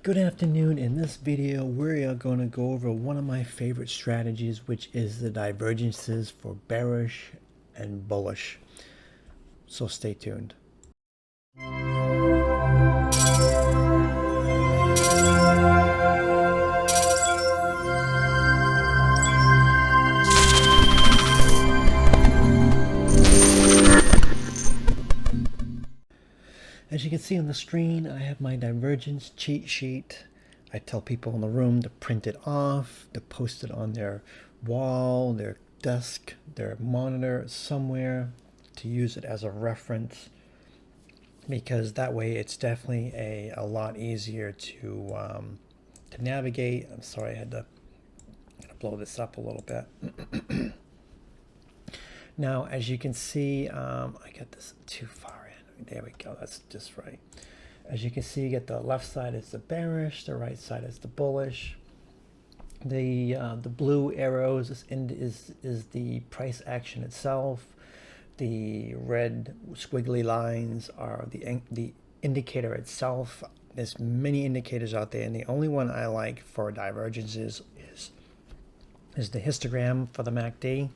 Good afternoon. In this video, we are going to go over one of my favorite strategies, which is the divergences for bearish and bullish. So stay tuned. As you can see on the screen, I have my divergence cheat sheet. I tell people in the room to print it off, to post it on their wall, their desk, their monitor, somewhere, to use it as a reference, because that way it's definitely a lot easier to navigate. I'm sorry, I had to blow this up a little bit. Now, as you can see, I got this too far in. There we go. That's just right. As you can see, you get the left side is the bearish, the right side is the bullish. The blue arrows is the price action itself. The red squiggly lines are the indicator itself. There's many indicators out there, and the only one I like for divergences is the histogram for the MACD.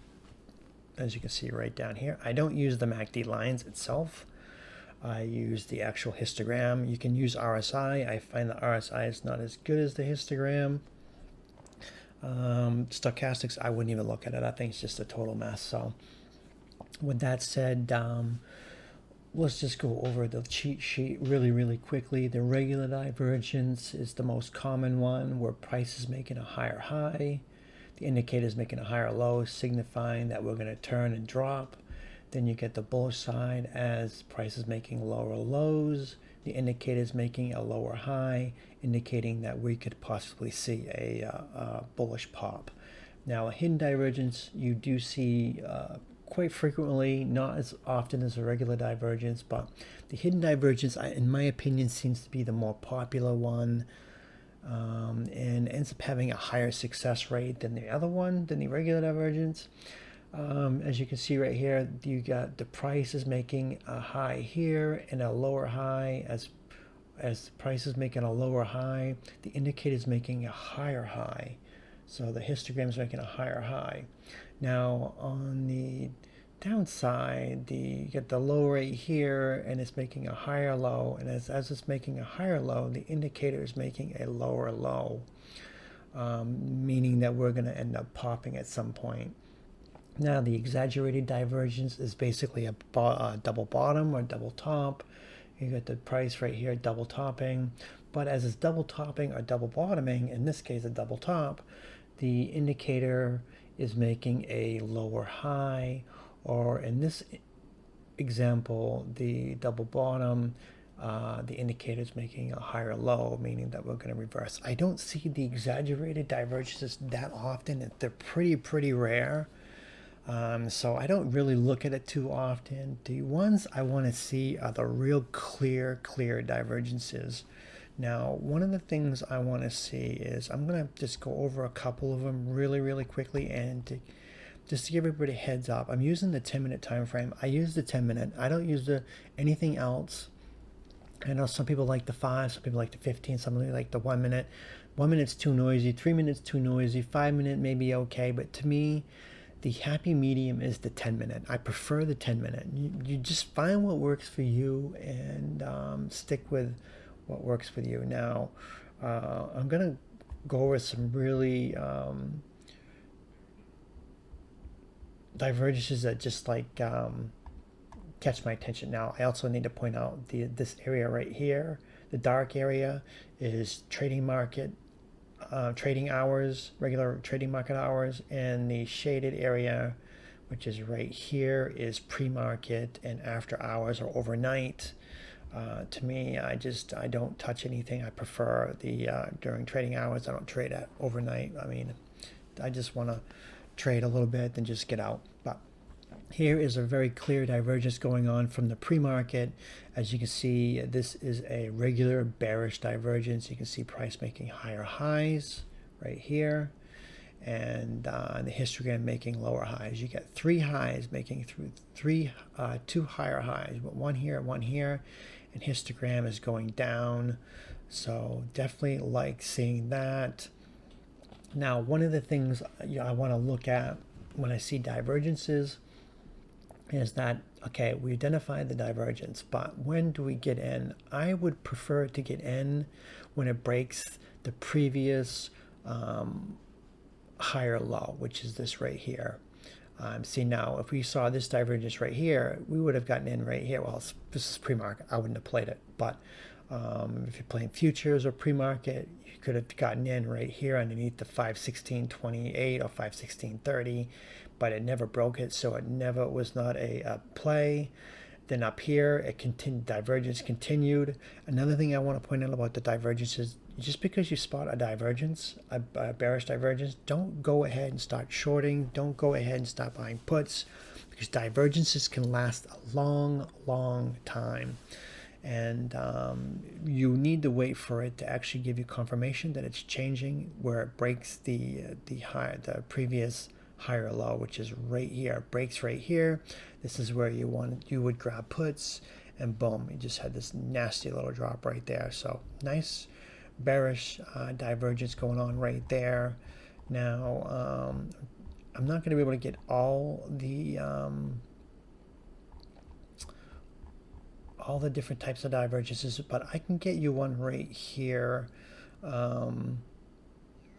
As you can see right down here, I don't use the MACD lines itself. I use the actual histogram. You can use RSI. I find the RSI is not as good as the histogram. Stochastics, I wouldn't even look at it. I think it's just a total mess. So with that said, let's just go over the cheat sheet really quickly. The regular divergence is the most common one, where price is making a higher high. The indicator is making a higher low, signifying that we're going to turn and drop. Then you get the bullish side as price is making lower lows. The indicator is making a lower high, indicating that we could possibly see a bullish pop. Now, a hidden divergence you do see quite frequently, not as often as a regular divergence, but the hidden divergence, in my opinion, seems to be the more popular one. And ends up having a higher success rate than the other one, than the regular divergence. As you can see right here, you got the price is making a high here and a lower high. As the price is making a lower high, the indicator is making a higher high. So the histogram is making a higher high. Now on the downside, you get the low right here, and it's making a higher low, and as it's making a higher low, the indicator is making a lower low, meaning that we're going to end up popping at some point. Now, the exaggerated divergence is basically a double bottom or double top. You got the price right here double topping, but as it's double topping or double bottoming, in this case a double top, the indicator is making a lower high, or in this example, the double bottom, the indicator is making a higher low, meaning that we're going to reverse. I don't see the exaggerated divergences that often. They're pretty rare. So I don't really look at it too often. The ones I want to see are the real clear divergences. Now, one of the things I want to see is, I'm going to just go over a couple of them really quickly, and just to give everybody a heads up, I'm using the 10-minute time frame. I use the 10-minute. I don't use anything else. I know some people like the 5, some people like the 15, some people like the 1 minute. 1 minute's too noisy, 3 minutes too noisy, 5 minute may be okay, but to me, the happy medium is the 10-minute. I prefer the 10-minute. You just find what works for you, and stick with what works for you. Now, I'm going to go over some really divergences that just like catch my attention. Now, I also need to point out this area right here. The dark area is trading market. Trading hours, regular trading market hours, and the shaded area, which is right here, is pre-market and after hours or overnight. To me, I don't touch anything. I prefer the during trading hours. I don't trade at overnight. I mean, I just want to trade a little bit and just get out. But here is a very clear divergence going on from the pre-market. As you can see, this is a regular bearish divergence. You can see price making higher highs right here, and the histogram making lower highs. You get 3 highs making two higher highs, but one here, and histogram is going down. So definitely like seeing that. Now, one of the things I want to look at when I see divergences is that, okay, we identified the divergence, but when do we get in? I would prefer to get in when it breaks the previous higher low, which is this right here. See, now if we saw this divergence right here, we would have gotten in right here. Well, this is pre-market. I wouldn't have played it, but if you're playing futures or pre-market, you could have gotten in right here underneath the 516.28 or 516.30, but it never broke it, so it never was not a play. Then up here, it continued, divergence continued. Another thing I want to point out about the divergence is just because you spot a divergence, a bearish divergence, don't go ahead and start shorting. Don't go ahead and start buying puts, because divergences can last a long, long time. And you need to wait for it to actually give you confirmation that it's changing, where it breaks the previous higher low, which is right here. It breaks right here. This is where you would grab puts, and boom, you just had this nasty little drop right there. So nice bearish divergence going on right there. Now I'm not going to be able to get all the different types of divergences, but I can get you one right here.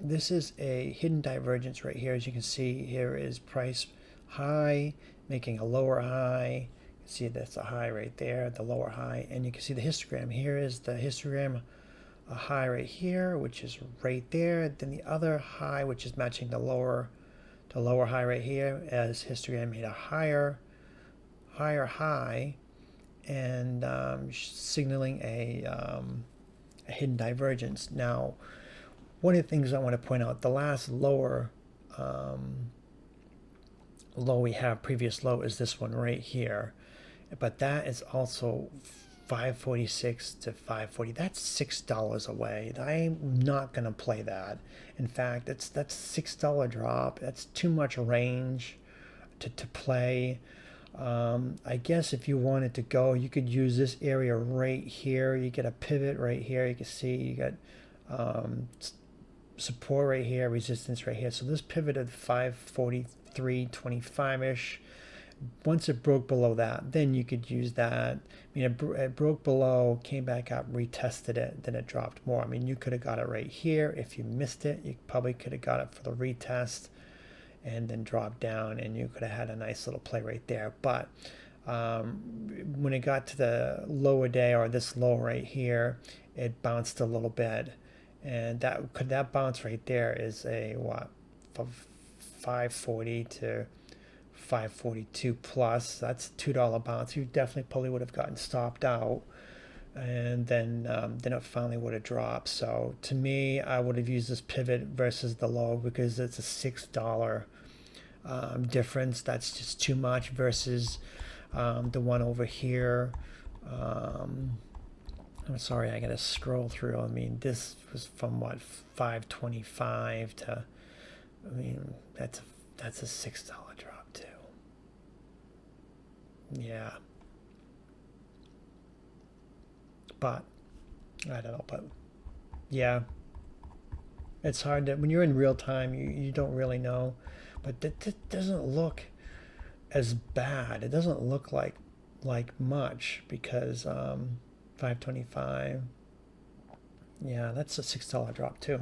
This is a hidden divergence right here. As you can see, here is price high making a lower high. You can see that's a high right there, the lower high, and you can see the histogram. Here is the histogram, a high right here, which is right there. Then the other high, which is matching the lower high right here, as histogram made a higher high, and signaling a hidden divergence. Now, one of the things I want to point out, the last lower low we have, previous low, is this one right here, but that is also 546 to 540. That's $6 away. I'm not going to play that. In fact, that's $6 drop. That's too much range to play. I guess if you wanted to go, you could use this area right here. You get a pivot right here. You can see you got support right here, resistance right here. So this pivot at 543.25-ish. Once it broke below that, then you could use that. I mean, it broke below, came back up, retested it, then it dropped more. I mean, you could have got it right here. If you missed it, you probably could have got it for the retest and then dropped down, and you could have had a nice little play right there. But when it got to the lower day, or this low right here, it bounced a little bit, and that bounce right there is a what, 540 to 542 plus. That's $2 bounce. You definitely probably would have gotten stopped out, and then it finally would have dropped. So to me, I would have used this pivot versus the low, because it's a $6 difference. That's just too much versus the one over here. I'm sorry, I gotta scroll through. I mean, this was from what, 525 to, I mean, that's a $6 drop too. Yeah. But I don't know, but yeah, it's hard to, when you're in real time, you don't really know. But that doesn't look as bad. It doesn't look like much, because 525, yeah, that's a $6 drop too.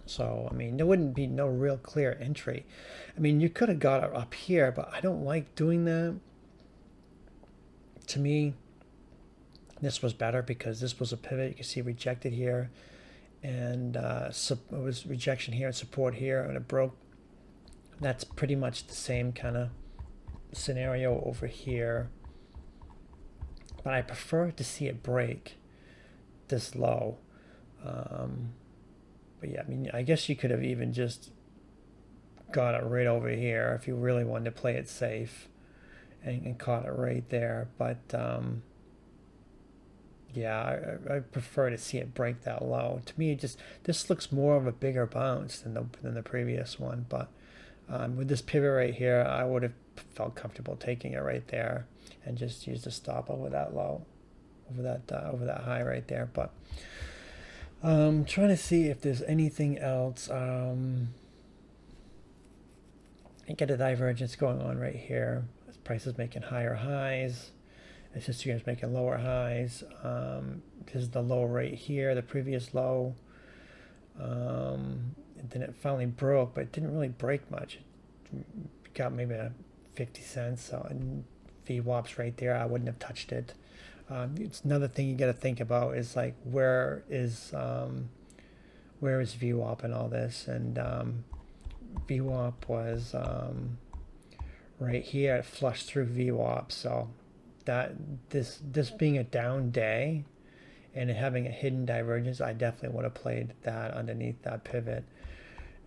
So I mean, there wouldn't be no real clear entry. I mean, you could have got it up here, but I don't like doing that. To me, this was better, because this was a pivot. You can see rejected here, and it was rejection here and support here, and it broke. That's pretty much the same kind of scenario over here, but I prefer to see it break this low. But yeah, I mean, I guess you could have even just got it right over here if you really wanted to play it safe, and caught it right there. But yeah, I prefer to see it break that low. To me, this looks more of a bigger bounce than the previous one. But with this pivot right here, I would have felt comfortable taking it right there and just use the stop over that low, over that high right there. But Trying to see if there's anything else. I get a divergence going on right here. This price is making higher highs. This histogram is making lower highs. This is the low right here, the previous low. And then it finally broke, but it didn't really break much. It got maybe a 50 cents. So VWAP's right there. I wouldn't have touched it. It's another thing you got to think about is like where is VWAP and all this, and VWAP was right here. It flushed through VWAP, so that this being a down day and it having a hidden divergence, I definitely would have played that underneath that pivot.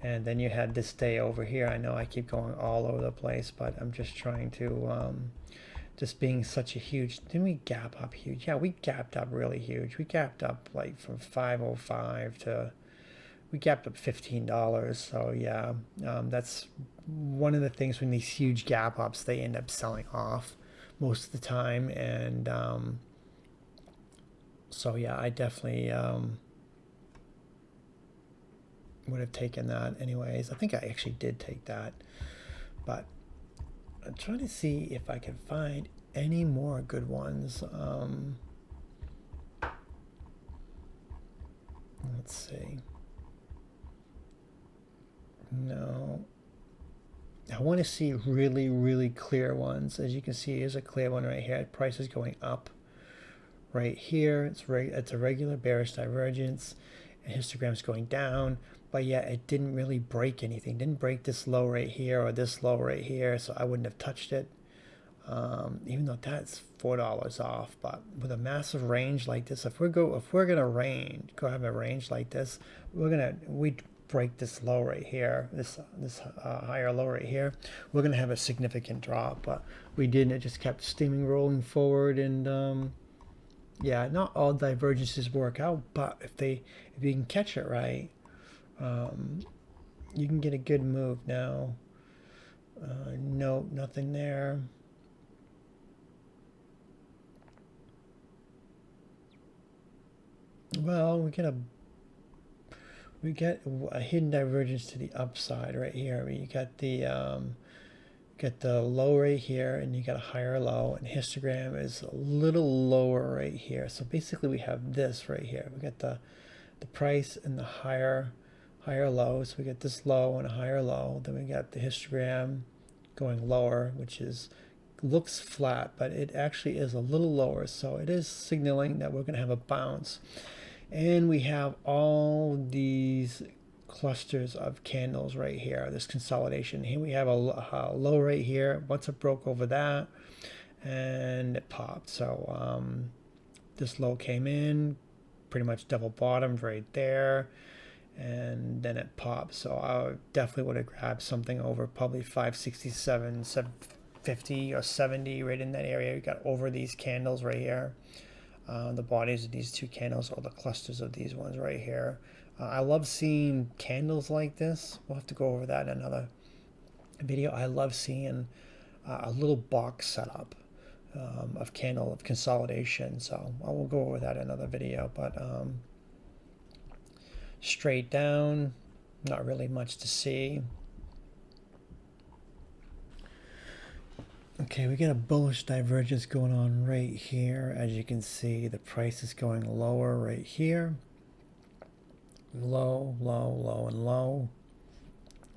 And then you had this day over here. I know I keep going all over the place, but I'm just trying to just being such a huge, didn't we gap up huge? Yeah, we gapped up really huge. We gapped up like from 505 to, we gapped up $15. So yeah, that's one of the things when these huge gap ups, they end up selling off most of the time. And so yeah, I definitely would have taken that anyways. I think I actually did take that, but I'm trying to see if I can find any more good ones. Let's see. No. I want to see really, really clear ones. As you can see, here's a clear one right here. Price is going up right here. It's a regular bearish divergence. And histogram's going down. But yeah, it didn't really break anything. Didn't break this low right here or this low right here, so I wouldn't have touched it. Even though that's $4 off, but with a massive range like this, if we're gonna go have a range like this, we'd break this low right here, this higher low right here, we're gonna have a significant drop. But we didn't. It just kept steaming, rolling forward, and yeah, not all divergences work out, but if you can catch it right, you can get a good move now. No, nothing there. Well, we get a hidden divergence to the upside right here. You got the low right here, and you got a higher low, and histogram is a little lower right here. So basically, we have this right here. We got the price and the higher low. So we get this low and a higher low. Then we got the histogram going lower, which looks flat, but it actually is a little lower. So it is signaling that we're going to have a bounce. And we have all these clusters of candles right here, this consolidation. Here we have a low right here. Once it broke over that, and it popped. So this low came in, pretty much double bottomed right there, and then it popped. So I definitely would have grabbed something over probably 567, 750 or 70 right in that area. We got over these candles right here. The bodies of these two candles or the clusters of these ones right here. I love seeing candles like this. We'll have to go over that in another video. I love seeing a little box setup of consolidation. So I will go over that in another video. But straight down, not really much to see. Okay, we got a bullish divergence going on right here. As you can see, the price is going lower right here. Low, low, low, and low.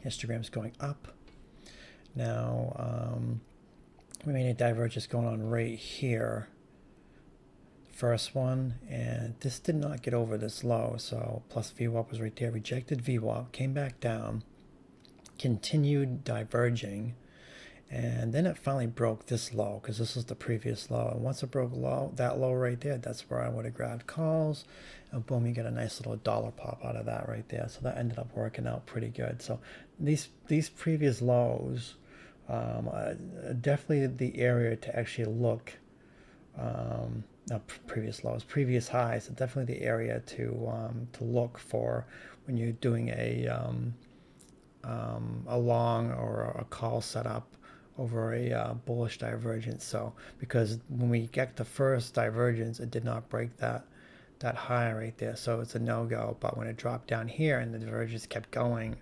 Histogram's going up. Now, we made a divergence going on right here. First one, and this did not get over this low. So plus VWAP was right there. Rejected VWAP, came back down, continued diverging. And then it finally broke this low because this is the previous low. And once it broke that low right there, that's where I would have grabbed calls. And boom, you get a nice little dollar pop out of that right there. So that ended up working out pretty good. So these previous lows, definitely the area to actually look. Not previous lows, previous highs. Definitely the area to look for when you're doing a long or a call setup over a bullish divergence. So because when we get the first divergence, it did not break that that high right there, so it's a no-go. But when it dropped down here and the divergence kept going,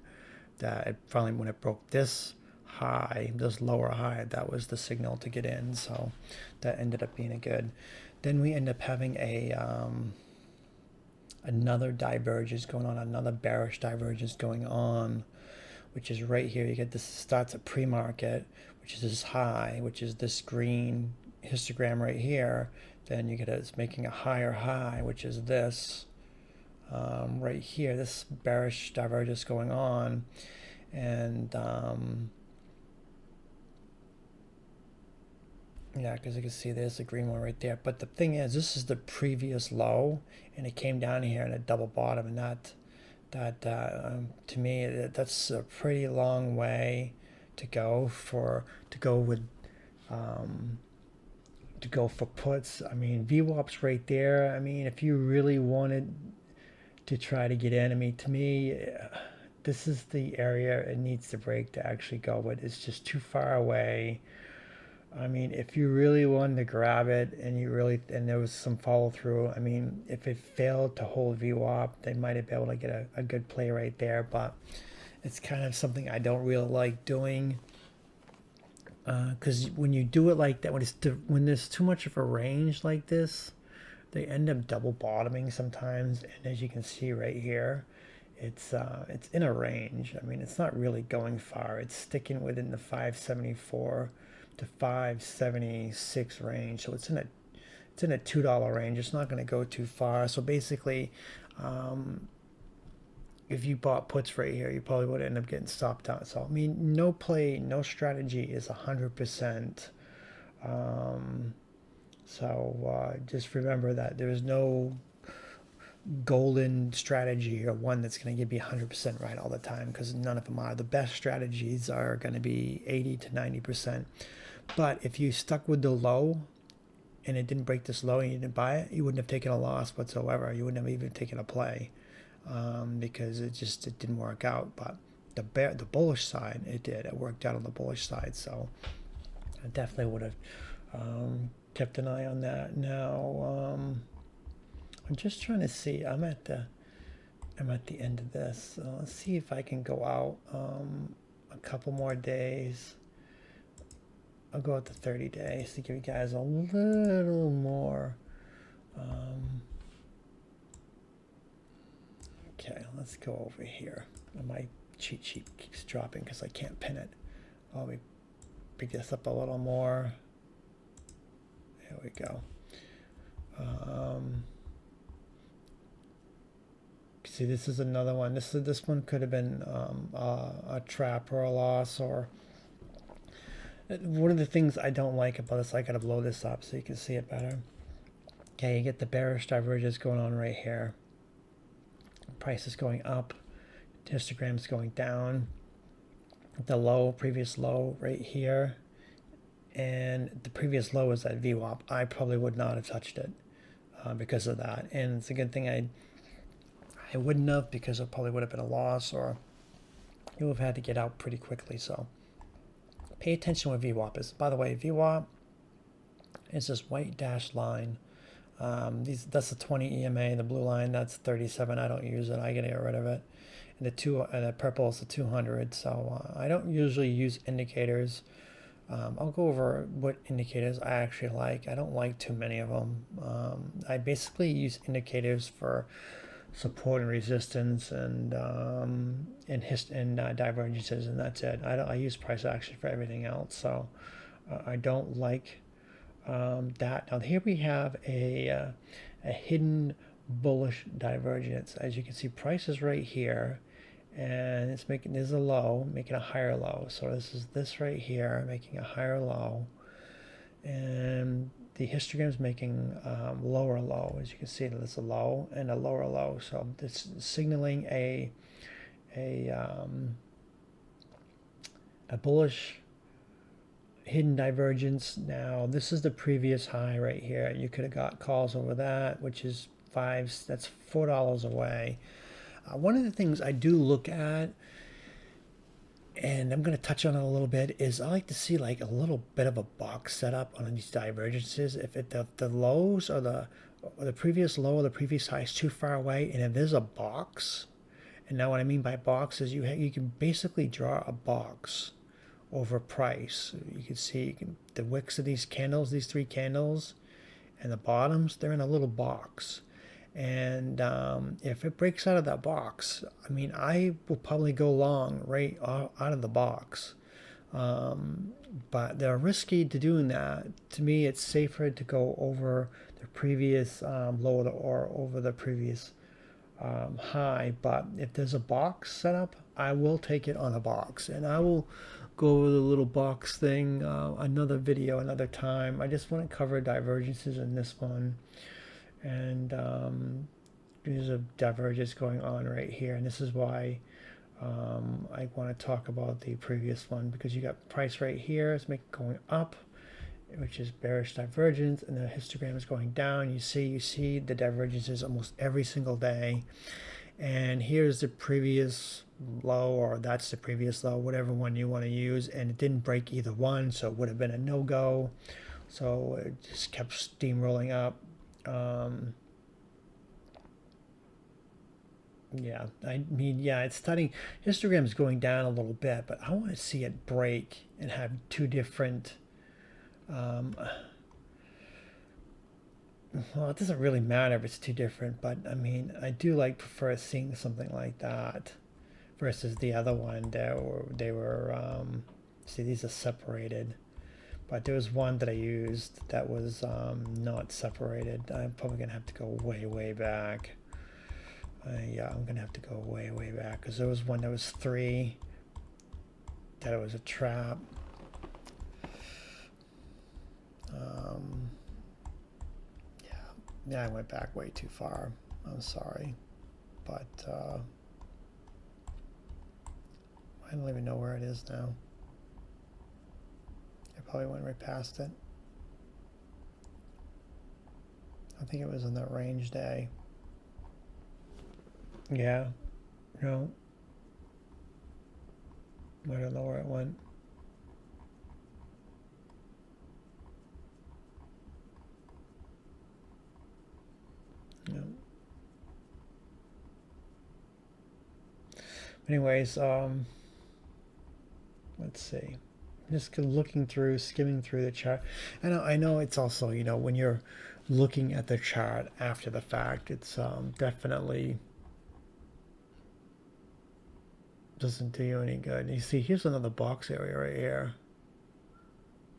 that it finally, when it broke this high, this lower high, that was the signal to get in. So that ended up being a good. Then we end up having a another divergence going on, another bearish divergence going on, which is right here. You get this, starts at pre-market, which is this high, which is this green histogram right here. Then you get it's making a higher high, which is this right here, this bearish divergence going on. And yeah, because you can see there's the green one right there. But the thing is, this is the previous low, and it came down here and a double bottom, and that to me, that's a pretty long way to go for puts. I mean, VWAP's right there. I mean, if you really wanted to try to get in, I mean, to me, this is the area it needs to break to actually go, but it's just too far away. I mean, if you really wanted to grab it and there was some follow through, I mean, if it failed to hold VWAP, they might have been able to get a good play right there, but it's kind of something I don't really like doing. Because when you do it like that, when there's too much of a range like this, they end up double bottoming sometimes. And as you can see right here, it's in a range. I mean, it's not really going far. It's sticking within the 574 to 576 range. So it's in a $2 range. It's not going to go too far. So basically, if you bought puts right here, you probably would end up getting stopped out. So I mean, no strategy is 100%. Just remember that there is no golden strategy or one that's going to give you 100% right all the time, because none of them are. The best strategies are going to be 80 to 90%. But if you stuck with the low and it didn't break this low and you didn't buy it, you wouldn't have taken a loss whatsoever. You wouldn't have even taken a play, because it didn't work out. But the bullish side, it did. It worked out on the bullish side. So I definitely would have kept an eye on that. Now I'm just trying to see. I'm at the end of this. So let's see if I can go out a couple more days. I'll go out to 30 days to give you guys a little more. Okay, let's go over here. My cheat sheet keeps dropping because I can't pin it. Let me pick this up a little more. There we go. See, this is another one. This one could have been a trap or a loss. Or one of the things I don't like about this, I gotta blow this up so you can see it better. Okay, you get the bearish divergence going on right here. Price is going up, histogram is going down. The previous low right here, and the previous low is at VWAP. I probably would not have touched it because of that, and it's a good thing I wouldn't have, because it probably would have been a loss, or you would have had to get out pretty quickly. So pay attention what VWAP is. By the way, VWAP is this white dashed line. That's the 20 EMA. The blue line, that's 37. I don't use it. I get rid of it. And the purple is the 200. So I don't usually use indicators. I'll go over what indicators I actually like. I don't like too many of them. I basically use indicators for support and resistance and divergences, and that's it. I use price action for everything else. So I don't like that. Now here we have a hidden bullish divergence. As you can see, price is right here, and it's there's a low making a higher low. So this is this right here making a higher low, and the histogram is making lower low. As you can see, there's a low and a lower low. So it's signaling a bullish hidden divergence. Now this is the previous high right here. You could have got calls over that, which is that's $4 away. One of the things I do look at, and I'm going to touch on it a little bit, is I like to see like a little bit of a box setup on these divergences. If the lows or the previous low or the previous high is too far away, and if there's a box, and now what I mean by box is you can basically draw a box over price. You can see the wicks of these candles, these three candles, and the bottoms, they're in a little box. And if it breaks out of that box, I mean, I will probably go long right out of the box. But they're risky to doing that. To me, it's safer to go over the previous low or over the previous high. But if there's a box set up, I will take it on a box, and I will go over the little box thing another video another time. I just want to cover divergences in this one, and there's a divergence going on right here, and this is why I want to talk about the previous one, because you got price right here, it's going up, which is bearish divergence, and the histogram is going down. You see the divergences almost every single day. And here's the previous low, or that's the previous low, whatever one you want to use, and it didn't break either one, so it would have been a no-go. So it just kept steamrolling up. Yeah, I mean, yeah, it's starting, histogram's going down a little bit, but I want to see it break and have two different, well, it doesn't really matter if it's too different, but I mean, I do prefer seeing something like that versus the other one. They were see, these are separated, but there was one that I used that was not separated. I'm probably gonna have to go way back. Yeah, I'm gonna have to go way back, because there was one that was 3, that it was a trap. Yeah, I went back way too far. I'm sorry, but I don't even know where it is now. I probably went right past it. I think it was in that range day. Yeah, no, I don't know where it went. No. Anyways, let's see. Just looking through, skimming through the chart. I know it's also, when you're looking at the chart after the fact, it's definitely doesn't do you any good. You see, here's another box area right here.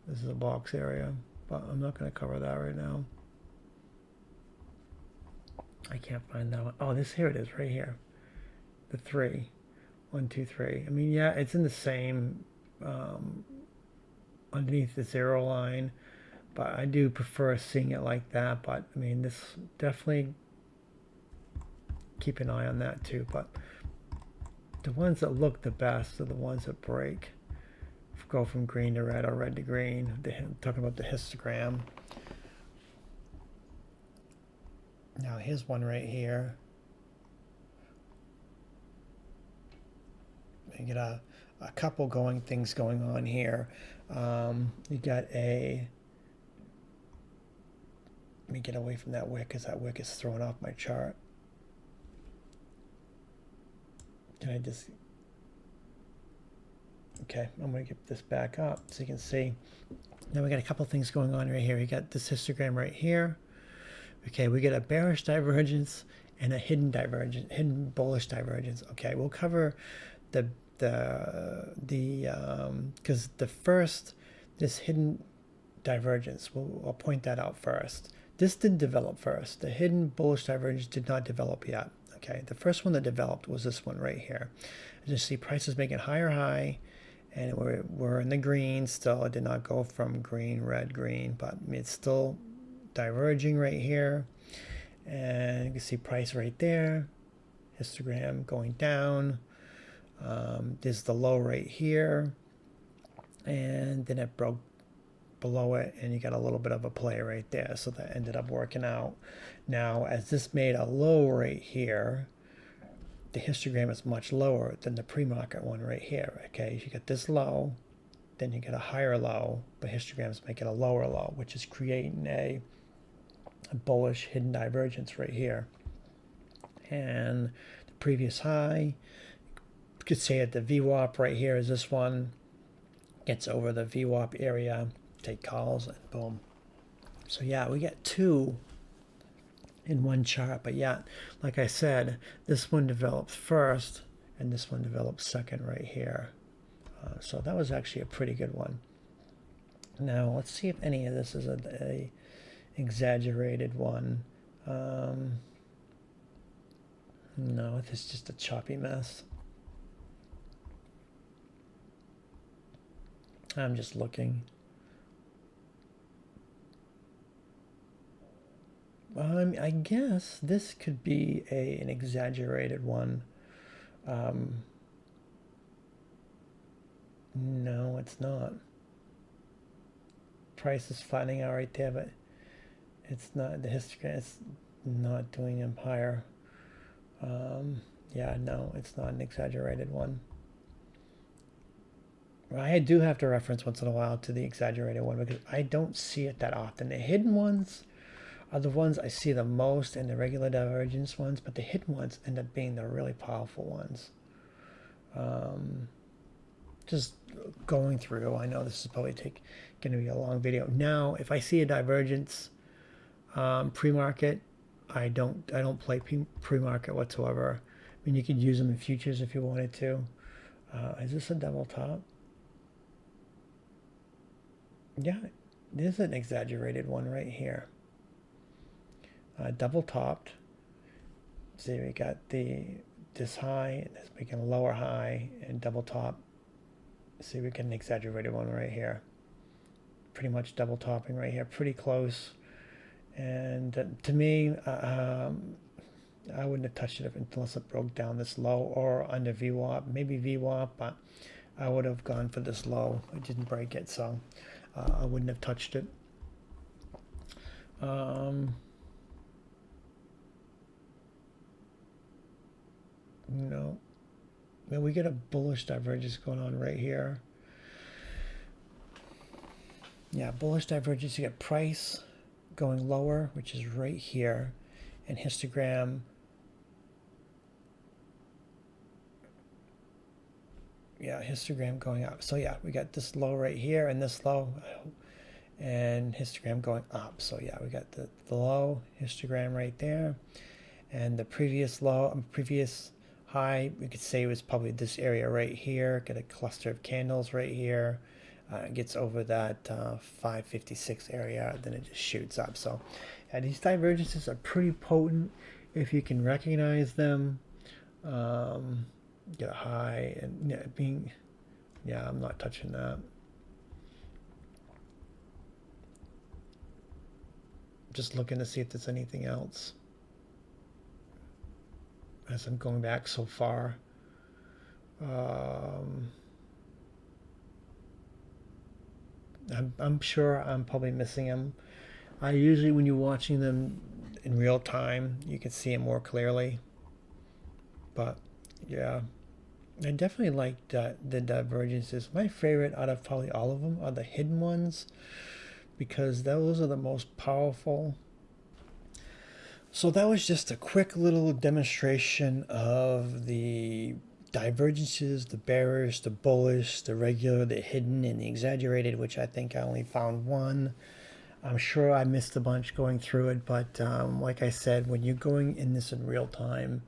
This is a box area, but I'm not going to cover that right now. I can't find that one. Oh, here it is right here. The 3. 1, 2, 3. I mean, yeah, it's in the same underneath the 0 line, but I do prefer seeing it like that. But I mean, this definitely keep an eye on that too. But the ones that look the best are the ones that break, go from green to red or red to green. I'm talking about the histogram. Now here's one right here. You get a couple things going on here. You got let me get away from that wick, because that wick is throwing off my chart. Can I just, okay, I'm going to get this back up so you can see. Now we got a couple things going on right here. We got this histogram right here. Okay, we get a bearish divergence and a hidden bullish divergence. Okay, we'll cover because this hidden divergence, I'll point that out first. This didn't develop first. The hidden bullish divergence did not develop yet. Okay, the first one that developed was this one right here. As you see, prices making higher high, and we're in the green still. It did not go from green, red, green, but it's still diverging right here. And you can see price right there, histogram going down. There's the low right here, and then it broke below it, and you got a little bit of a play right there, so that ended up working out. Now, as this made a low right here, the histogram is much lower than the pre-market one right here. Okay, you get this low, then you get a higher low, but histograms make it a lower low, which is creating a a bullish hidden divergence right here. And the previous high, you could say that the VWAP right here is this one, gets over the VWAP area, take calls, and boom. So yeah, we get two in one chart, but yeah, like I said, this one develops first and this one develops second right here. So that was actually a pretty good one. Now let's see if any of this is a exaggerated one. No, it's just a choppy mess. I'm just looking. I guess this could be an exaggerated one. No, it's not. Price is flattening out right there, but it's not, the histogram is not doing empire. Yeah, no, it's not an exaggerated one. I do have to reference once in a while to the exaggerated one because I don't see it that often. The hidden ones are the ones I see the most, and the regular divergence ones, but the hidden ones end up being the really powerful ones. Just going through, I know this is probably going to be a long video. Now, if I see a divergence pre-market, I don't play pre-market whatsoever. I mean, you could use them in futures if you wanted to. Is this a double top? Yeah, there's an exaggerated one right here. Double topped. See, we got this high, and we can lower high and double top. See, we get an exaggerated one right here. Pretty much double topping right here, pretty close. And to me, I wouldn't have touched it unless it broke down this low or under VWAP, maybe VWAP, but I would have gone for this low. I didn't break it, so I wouldn't have touched it. No. Then we get a bullish divergence going on right here. Yeah, bullish divergence. You get price going lower, which is right here, and histogram. Yeah, histogram going up. So yeah, we got this low right here and this low, and histogram going up. So yeah, we got the low histogram right there, and the previous low, previous high, we could say it was probably this area right here. Get a cluster of candles right here. It gets over that 556 area, then it just shoots up. So yeah, these divergences are pretty potent if you can recognize them. Get a high and yeah, I'm not touching that. Just looking to see if there's anything else as I'm going back so far. I'm sure I'm probably missing them. I usually, when you're watching them in real time, you can see them more clearly. But yeah, I definitely like the divergences. My favorite out of probably all of them are the hidden ones, because those are the most powerful. So that was just a quick little demonstration of the divergences, the bearish, the bullish, the regular, the hidden, and the exaggerated, which I think I only found one. I'm sure I missed a bunch going through it, but like I said, when you're going in this in real time,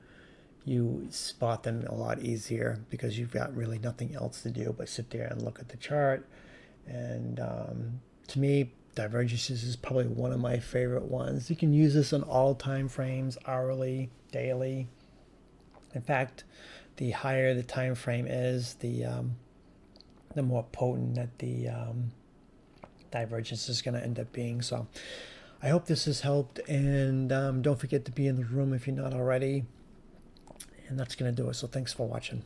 you spot them a lot easier because you've got really nothing else to do but sit there and look at the chart. And to me, divergences is probably one of my favorite ones. You can use this on all time frames, hourly, daily. In fact, the higher the time frame is, the more potent that the divergence is going to end up being. So I hope this has helped, and don't forget to be in the room if you're not already. And that's going to do it. So thanks for watching.